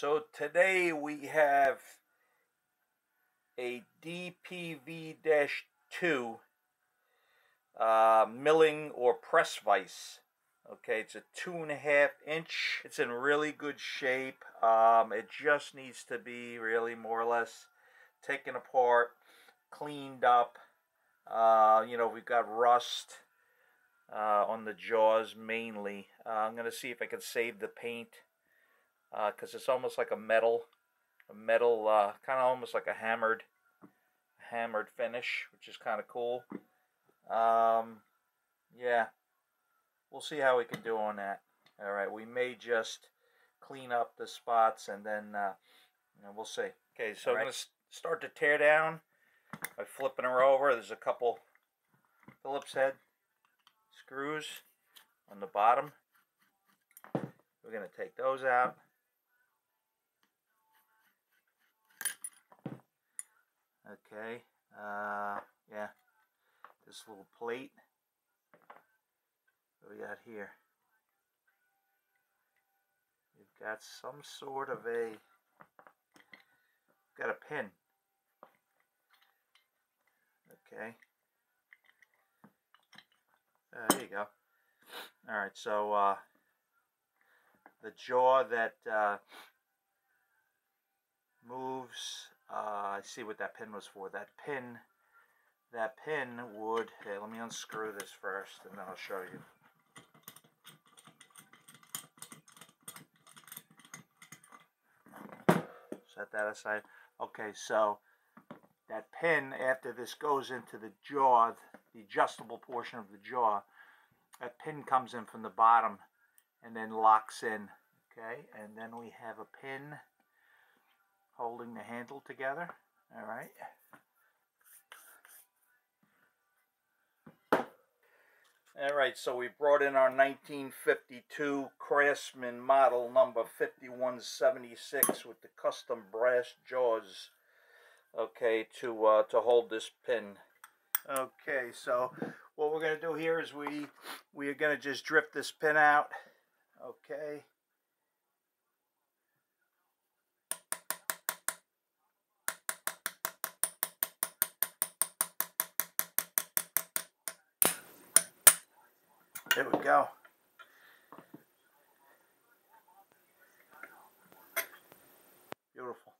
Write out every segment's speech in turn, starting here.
So today we have a DPV-2 milling or press vise. Okay, it's a 2.5 inch. It's in really good shape. It just needs to be really more or less taken apart, cleaned up. We've got rust on the jaws mainly. I'm gonna see if I can save the paint because it's almost like a metal kind of almost like a hammered finish, which is kind of cool. Yeah, we'll see how we can do on that. All right, we may just clean up the spots and then we'll see. Okay, so I'm going to start to tear down by flipping her over. There's a couple Phillips head screws on the bottom. We're going to take those out. Okay, yeah, this little plate. What do we got here? We've got some sort of got a pin. Okay. There you go. Alright, so the jaw that moves, I see what that pin was for. That pin would, hey, let me unscrew this first and then I'll show you. Set that aside. Okay, so that pin, after this goes into the jaw, the adjustable portion of the jaw, that pin comes in from the bottom and then locks in. Okay, and then we have a pin holding the handle together. All right. All right, so we brought in our 1952 Craftsman model number 5176 with the custom brass jaws. Okay, to hold this pin. Okay, so what we're going to do here is we are going to just drift this pin out. Okay. There we go. Beautiful.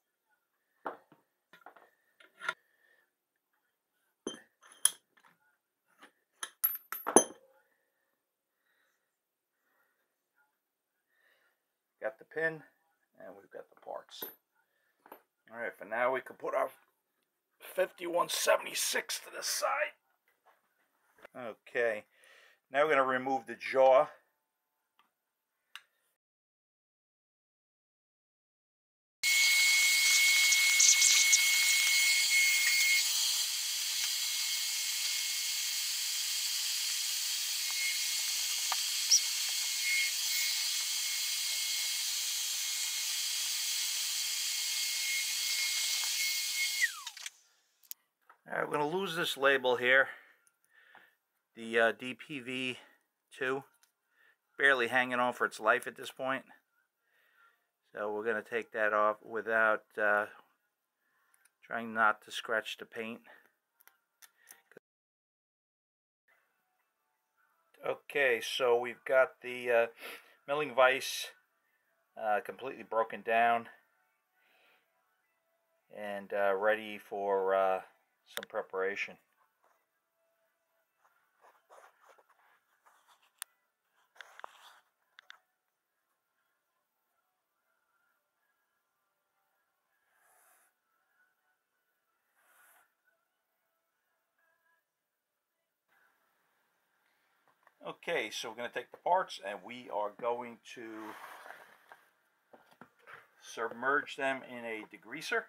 Got the pin, and we've got the parts. All right, for now we can put our 5176 to the side. Okay, now we're going to remove the jaw. All right, we're going to lose this label here. The DPV-2, barely hanging on for its life at this point. So we're going to take that off without trying not to scratch the paint. Okay, so we've got the milling vise completely broken down and ready for some preparation. Okay, so we're going to take the parts and we are going to submerge them in a degreaser.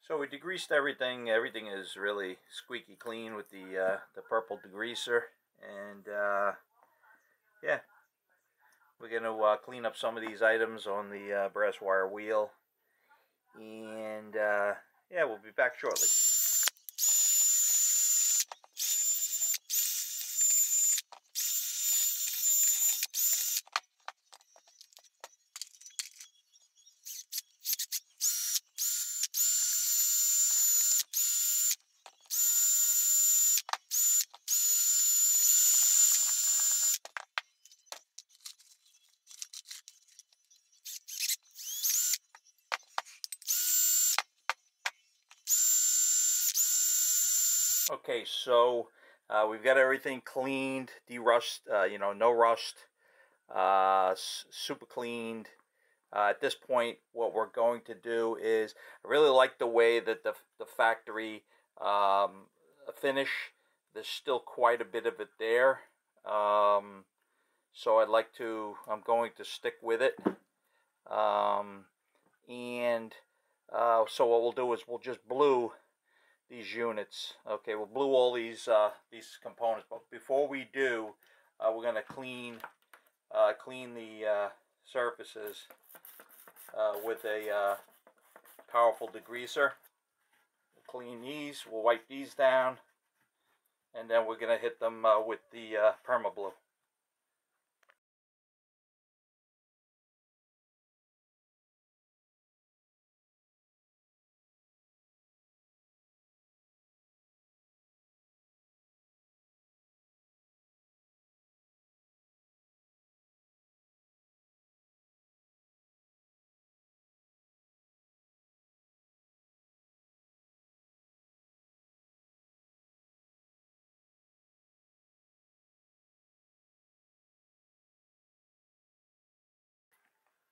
So we degreased everything. Everything is really squeaky clean with the purple degreaser, and yeah, we're going to clean up some of these items on the brass wire wheel, and yeah, we'll be back shortly. Okay, so we've got everything cleaned, de-rust, no rust, super cleaned. At this point, what we're going to do is, I really like the way that the factory finish. There's still quite a bit of it there, so I'm going to stick with it. So what we'll do is we'll just glue these units. Okay, we'll glue all these components, but before we do, we're going to clean the surfaces with a powerful degreaser. We'll clean these, we'll wipe these down, and then we're going to hit them with the perma-blue.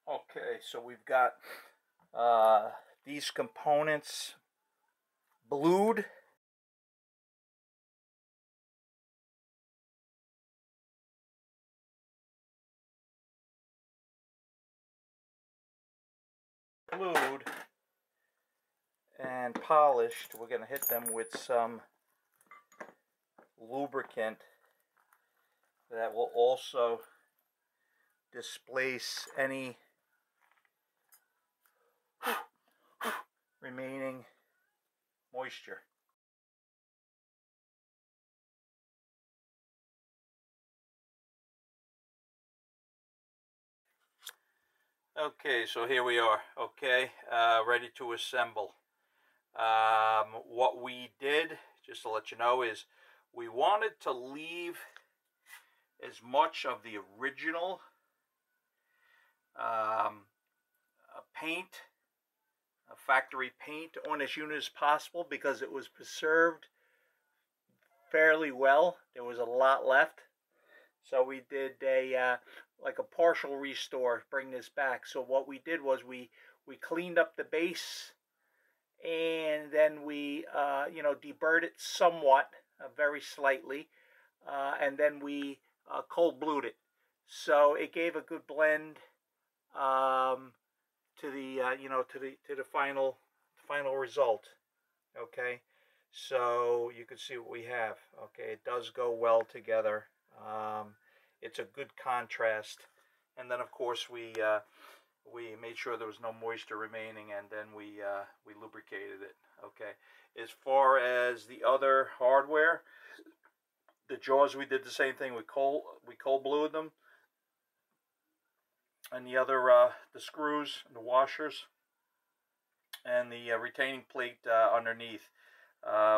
Okay, so we've got these components blued. Glued and polished. We're going to hit them with some lubricant that will also displace any remaining moisture. Okay, so here we are. Okay, ready to assemble. What we did, just to let you know, is we wanted to leave as much of the original paint, factory paint on this unit as possible, because it was preserved fairly well. There was a lot left, so we did like a partial restore, bring this back. So what we did was we cleaned up the base, and then we deburred it somewhat, very slightly, and then we cold blued it. So it gave a good blend to the final result. Okay, so you can see what we have. Okay, it does go well together. It's a good contrast, and then of course we made sure there was no moisture remaining, and then we lubricated it. Okay, as far as the other hardware, the jaws, we did the same thing. We cold blued them, and the other the screws, the washers, and the retaining plate underneath,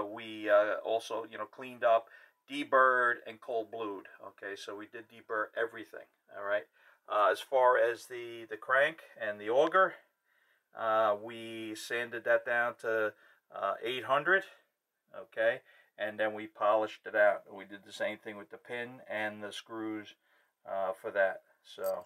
we also cleaned up, deburred, and cold blued. Okay, so we did deburr everything. All right. As far as the crank and the auger, we sanded that down to 800. Okay, and then we polished it out. We did the same thing with the pin and the screws for that. So.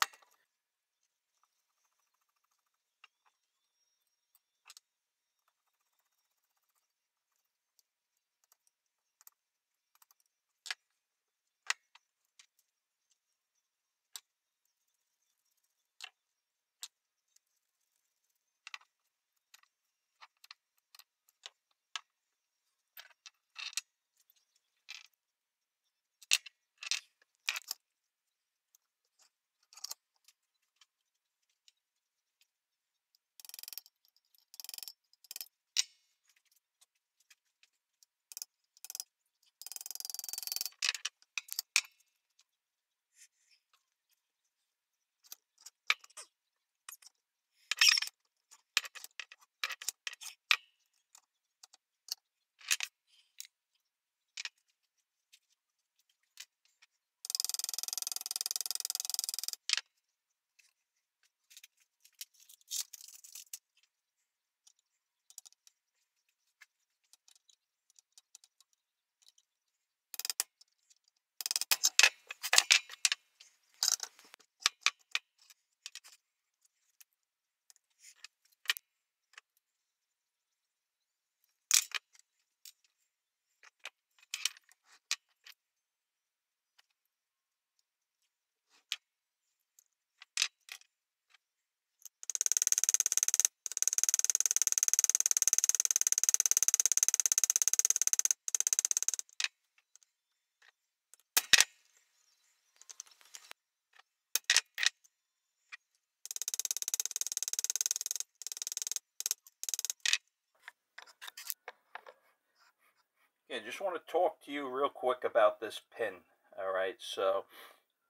Yeah, just want to talk to you real quick about this pin. All right, so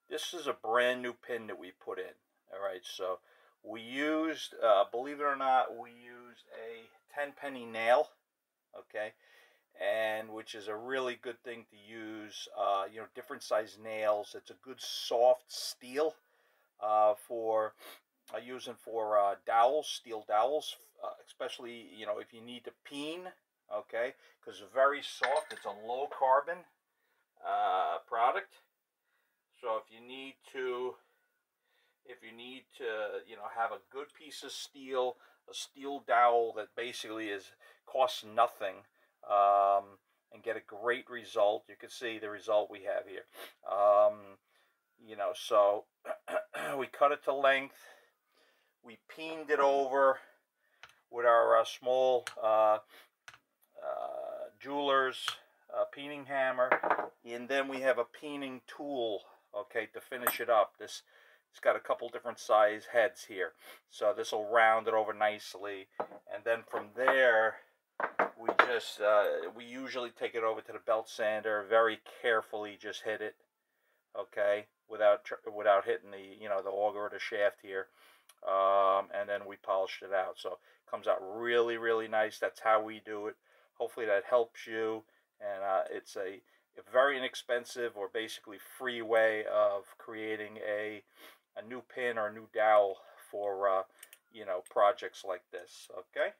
this is a brand new pin that we put in. All right, so we used, believe it or not, we used a 10-penny nail. Okay, and which is a really good thing to use. You know, different size nails. It's a good soft steel for using for dowels, steel dowels, especially, you know, if you need to peen. Okay, because it's very soft. It's a low carbon product. So if you need to, you know, have a good piece of steel, a steel dowel that basically costs nothing, and get a great result. You can see the result we have here. You know, so we cut it to length. We peened it over with our small jeweler's peening hammer, and then we have a peening tool, okay, to finish it up. It's got a couple different size heads here, so this will round it over nicely, and then from there we just we usually take it over to the belt sander, very carefully just hit it, okay, without hitting the, you know, the auger or the shaft here, and then we polished it out. So it comes out really, really nice. That's how we do it. Hopefully that helps you, and it's a very inexpensive, or basically free way of creating a new pin or a new dowel for you know, projects like this. Okay.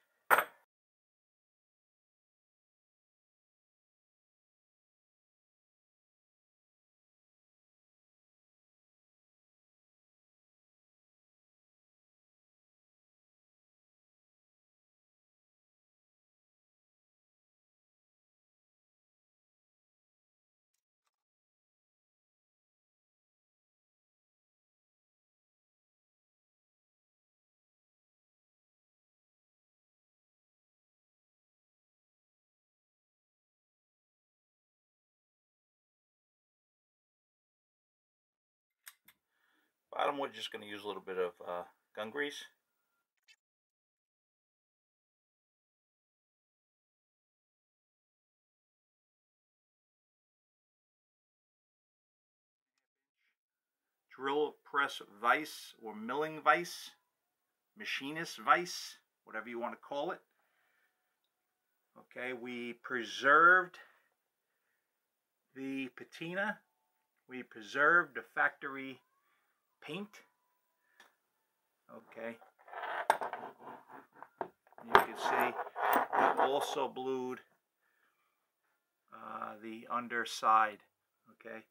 Bottom, we're just going to use a little bit of gun grease. Drill press vise or milling vise, machinist vise, whatever you want to call it. Okay, we preserved the patina. We preserved the factory paint. Okay, you can see we also blued the underside. Okay,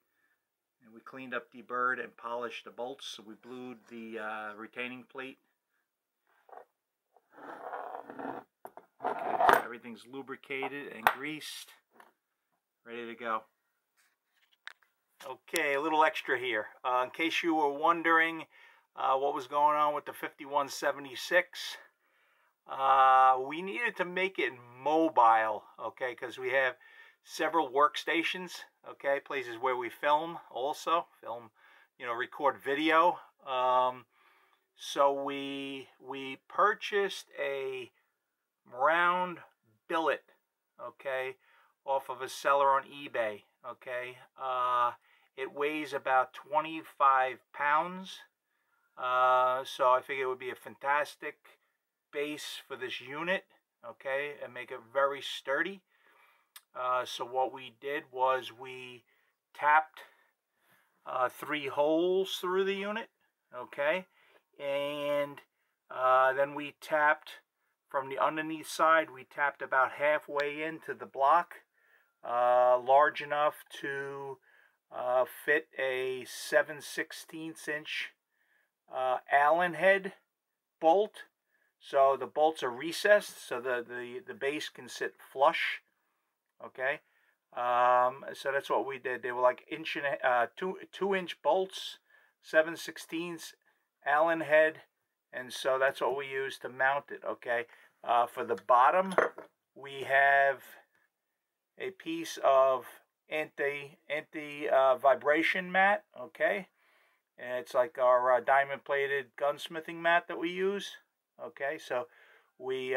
and we cleaned up the bird and polished the bolts. So we blued the retaining plate. Okay, so everything's lubricated and greased, ready to go. Okay, a little extra here. In case you were wondering what was going on with the 5176, we needed to make it mobile, okay, because we have several workstations, okay, places where we film, you know, record video. So we purchased a round billet, okay, off of a seller on eBay, okay. It weighs about 25 pounds, so I figured it would be a fantastic base for this unit, okay, and make it very sturdy. So what we did was we tapped 3 holes through the unit, okay, and then we tapped from the underneath side. We tapped about halfway into the block, large enough to fit a 7/16 inch Allen head bolt. So the bolts are recessed, so the base can sit flush. Okay, so that's what we did. They were like two inch bolts, 7/16 Allen head, and so that's what we used to mount it. Okay, for the bottom we have a piece of anti vibration mat. Okay, and it's like our diamond plated gunsmithing mat that we use. Okay, so we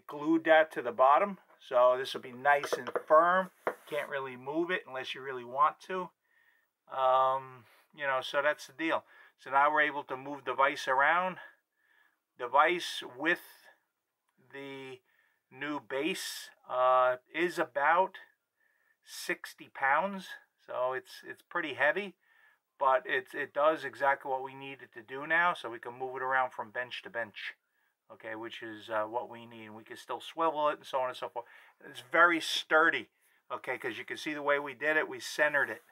glued that to the bottom So this will be nice and firm. Can't really move it unless you really want to. You know, so that's the deal. So now we're able to move the vise around. The vise with the new base is about 60 pounds. So it's pretty heavy, but it does exactly what we need it to do now. So we can move it around from bench to bench. Okay, which is what we need. We can still swivel it and so on and so forth. It's very sturdy. Okay, because you can see the way we did it. We centered it.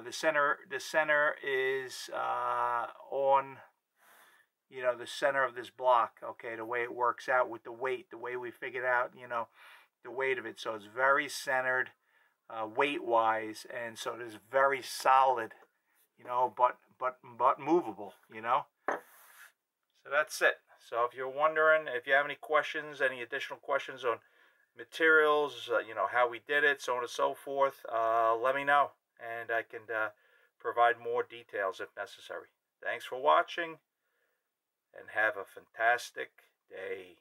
The center is on, you know, the center of this block. Okay, the way it works out with the weight, the way we figured out, you know, the weight of it. So it's very centered, weight-wise, and so it is very solid, you know, but movable, you know. So that's it. So if you're wondering, if you have any questions, any additional questions on materials, you know, how we did it, so on and so forth, let me know, and I can provide more details if necessary. Thanks for watching, and have a fantastic day.